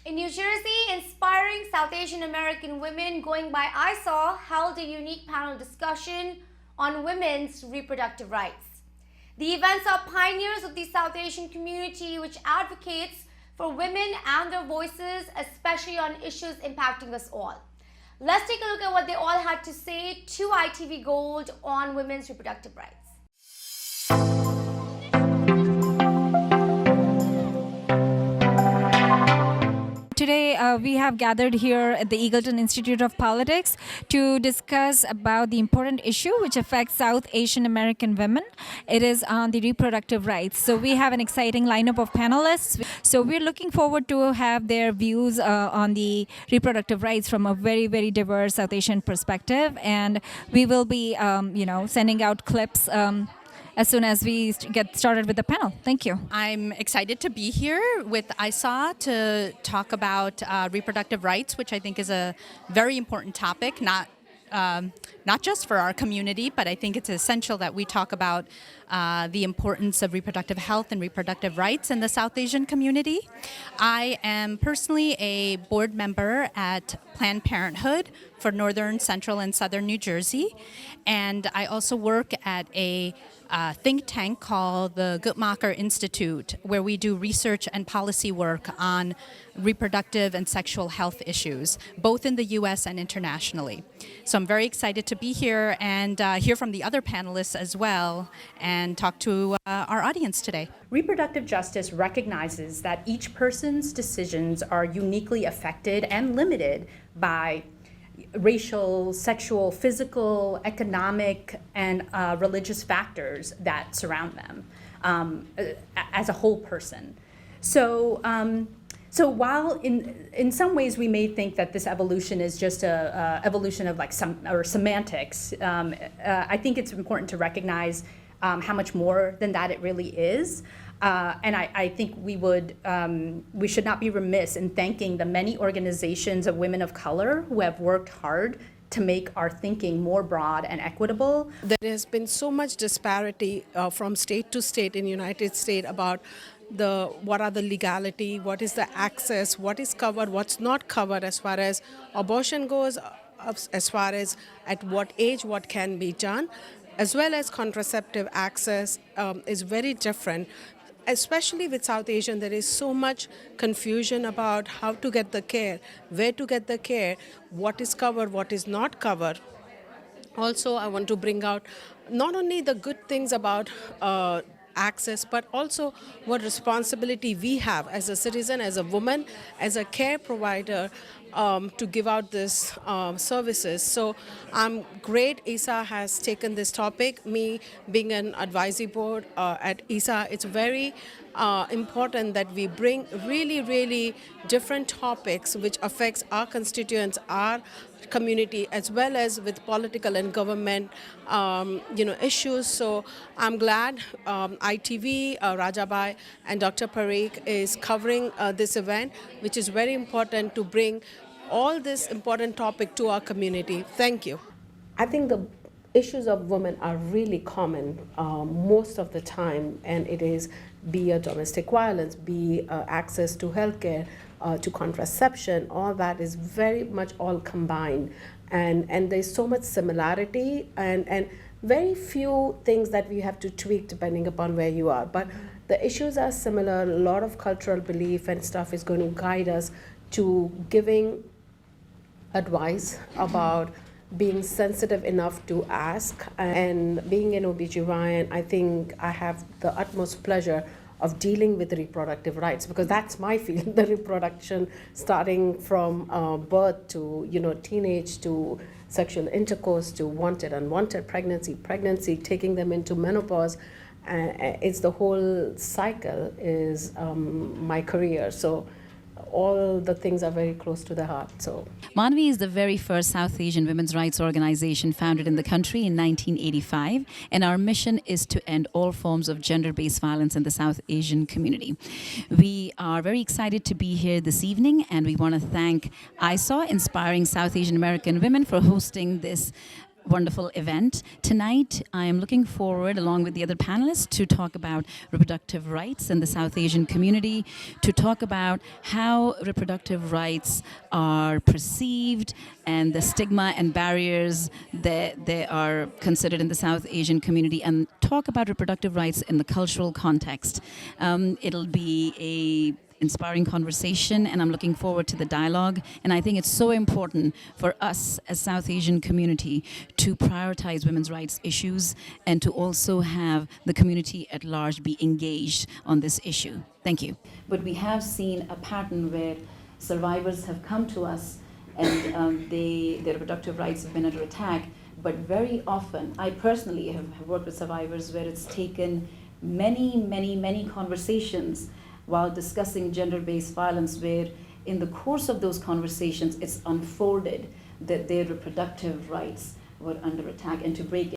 In New Jersey, inspiring South Asian American women going by ISAAW held a unique panel discussion on women's reproductive rights. The events are pioneers of the South Asian community which advocates for women and their voices, especially on issues impacting us all. Let's take a look at what they all had to say to ITV Gold on women's reproductive rights. Today, we have gathered here at the Eagleton Institute of Politics to discuss about the important issue which affects South Asian American women. It is on the reproductive rights. So we have an exciting lineup of panelists. So we're looking forward to have their views on the reproductive rights from a very, very diverse South Asian perspective. And we will be, sending out clips as soon as we get started with the panel. Thank you. I'm excited to be here with ISAAW to talk about reproductive rights, which I think is a very important topic, not just for our community, but I think it's essential that we talk about the importance of reproductive health and reproductive rights in the South Asian community. I am personally a board member at Planned Parenthood for Northern, Central, and Southern New Jersey, and I also work at a think tank called the Guttmacher Institute, where we do research and policy work on reproductive and sexual health issues, both in the U.S. and internationally. So I'm very excited to be here and hear from the other panelists as well and talk to our audience today. Reproductive justice recognizes that each person's decisions are uniquely affected and limited by racial, sexual, physical, economic, and religious factors that surround them as a whole person. So while in some ways we may think that this evolution is just a evolution of semantics, I think it's important to recognize how much more than that it really is. And I think we should not be remiss in thanking the many organizations of women of color who have worked hard to make our thinking more broad and equitable. There has been so much disparity from state to state in the United States about what are the legality, what is the access, what is covered, what's not covered as far as abortion goes, as far as at what age what can be done, as well as contraceptive access is very different. Especially with South Asian, there is so much confusion about how to get the care, where to get the care, what is covered, what is not covered. Also, I want to bring out not only the good things about access, but also what responsibility we have as a citizen, as a woman, as a care provider to give out this services. So I'm great ISAAW has taken this topic. Me being an advisory board at ISAAW, it's very important that we bring really, really different topics which affects our constituents, our community, as well as with political and government issues. So I'm glad ITV, Rajabai, and Dr. Parikh is covering this event, which is very important to bring all this important topic to our community. Thank you. I think the issues of women are really common most of the time, and it is be domestic violence, be access to healthcare, to contraception, all that is very much all combined. And there's so much similarity and very few things that we have to tweak depending upon where you are. But the issues are similar. A lot of cultural belief and stuff is going to guide us to giving advice about being sensitive enough to ask. And being an OBGYN, I think I have the utmost pleasure of dealing with reproductive rights, because that's my field, the reproduction, starting from birth to teenage, to sexual intercourse, to wanted, unwanted pregnancy, taking them into menopause. It's the whole cycle is my career. So all the things are very close to the heart. So Manvi is the very first South Asian women's rights organization founded in the country in 1985, and our mission is to end all forms of gender-based violence in the South Asian community. We are very excited to be here this evening, and we want to thank ISAAW, Inspiring South Asian American Women, for hosting this wonderful event. Tonight, I am looking forward, along with the other panelists, to talk about reproductive rights in the South Asian community, to talk about how reproductive rights are perceived and the stigma and barriers that they are considered in the South Asian community, and talk about reproductive rights in the cultural context. It'll be a inspiring conversation, and I'm looking forward to the dialogue. And I think it's so important for us as South Asian community to prioritize women's rights issues and to also have the community at large be engaged on this issue. Thank you. But we have seen a pattern where survivors have come to us and their reproductive rights have been under attack. But very often, I personally have worked with survivors where it's taken many conversations while discussing gender-based violence, where in the course of those conversations, it's unfolded that their reproductive rights were under attack, and to break